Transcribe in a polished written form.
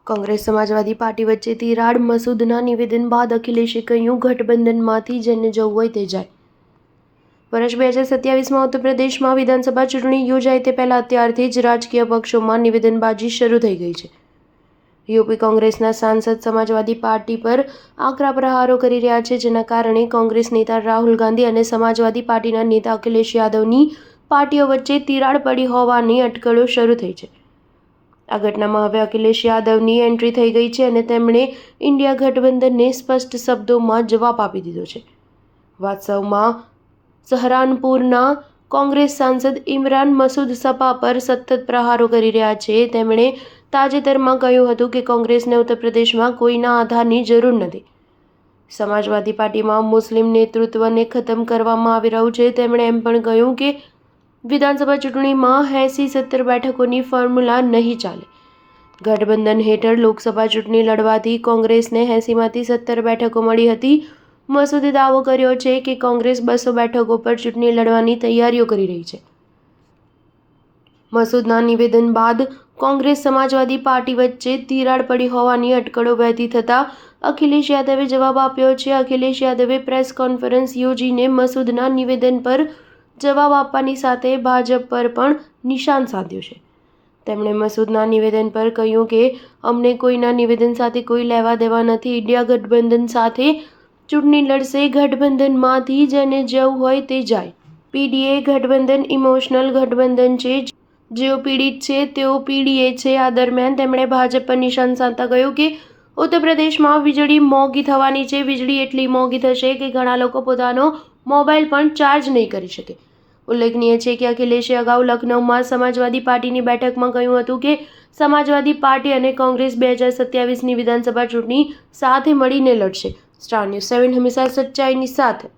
કોંગ્રેસ સમાજવાદી party વચ્ચે તિરાડ, મસૂદના નિવેદન બાદ અખિલેશે કહ્યું ગઠબંધનમાંથી જેને જવું હોય તે જાય। વર્ષ 2027માં ઉત્તર પ્રદેશમાં વિધાનસભા ચૂંટણી યોજાય તે પહેલા અત્યારથી જ રાજકીય પક્ષોમાં નિવેદનબાજી શરૂ થઈ ગઈ છે। યુપી કોંગ્રેસના સાંસદ સમાજવાદી પાર્ટી પર આકરા પ્રહારો કરી રહ્યા છે, જેના કારણે કોંગ્રેસ નેતા રાહુલ ગાંધી અને સમાજવાદી પાર્ટીના નેતા અખિલેશ યાદવની પાર્ટીઓ વચ્ચે તિરાડ પડી હોવાની અટકળો શરૂ થઈ છે। આ ઘટનામાં હવે અખિલેશ યાદવની એન્ટ્રી થઈ ગઈ છે અને તેમણે ઇન્ડિયા ગઠબંધનને સ્પષ્ટ શબ્દોમાં જવાબ આપી દીધો છે। વાસ્તવમાં સહરાનપુરના કોંગ્રેસ સાંસદ ઇમરાન મસૂદ સપા પર સતત પ્રહારો કરી રહ્યા છે। તેમણે તાજેતરમાં કહ્યું હતું કે કોંગ્રેસને ઉત્તર પ્રદેશમાં કોઈના આધારની જરૂર નથી। સમાજવાદી પાર્ટીમાં મુસ્લિમ નેતૃત્વને ખતમ કરવામાં આવી રહ્યું છે। તેમણે એમ પણ કહ્યું કે વિધાનસભા ચૂંટણીમાં 80-70 બેઠકોની ફોર્મ્યુલા નહીં ચાલે। ગઠબંધન હેઠળ લોકસભા ચૂંટણી લડવાથી કોંગ્રેસને 80માંથી 70 બેઠકો મળી હતી। મસૂદે દાવો કર્યો છે કે કોંગ્રેસ 200 બેઠકો પર ચૂંટણી લડવાની તૈયારીઓ કરી રહી છે। મસૂદના નિવેદન બાદ કોંગ્રેસ સમાજવાદી પાર્ટી વચ્ચે તિરાડ પડી હોવાની અટકળો વહેતી થતાં અખિલેશ યાદવે જવાબ આપ્યો છે। અખિલેશ યાદવે પ્રેસ કોન્ફરન્સ યોજીને મસૂદના નિવેદન પર જવાબ આપવાની સાથે ભાજપ પર પણ નિશાન સાધ્યું છે। તેમણે મસૂદના નિવેદન પર કહ્યું કે અમને કોઈના નિવેદન સાથે કોઈ લેવા દેવા નથી। ઇન્ડિયા ગઠબંધન સાથે ચૂંટણી લડશે। ગઠબંધનમાંથી જેને જવું હોય તે જાય। પીડીએ ગઠબંધન ઇમોશનલ ગઠબંધન છે। જેઓ પીડિત છે તેઓ પીડીએ છે। આ દરમિયાન તેમણે ભાજપ પર નિશાન સાધતા કહ્યું કે ઉત્તર પ્રદેશમાં વીજળી મોંઘી થવાની છે। વીજળી એટલી મોંઘી થશે કે ઘણા લોકો પોતાનો મોબાઈલ પણ ચાર્જ નહીં કરી શકે। ઉલ્લેખનીય છે કે અખિલેશે અગાઉ લખનૌમાં સમાજવાદી પાર્ટીની બેઠકમાં કહ્યું હતું કે સમાજવાદી પાર્ટી અને કોંગ્રેસ 2027ની વિધાનસભા ચૂંટણી સાથે મળીને લડશે। સ્ટાર ન્યૂઝ 7 હંમેશા સચ્ચાઈની સાથે।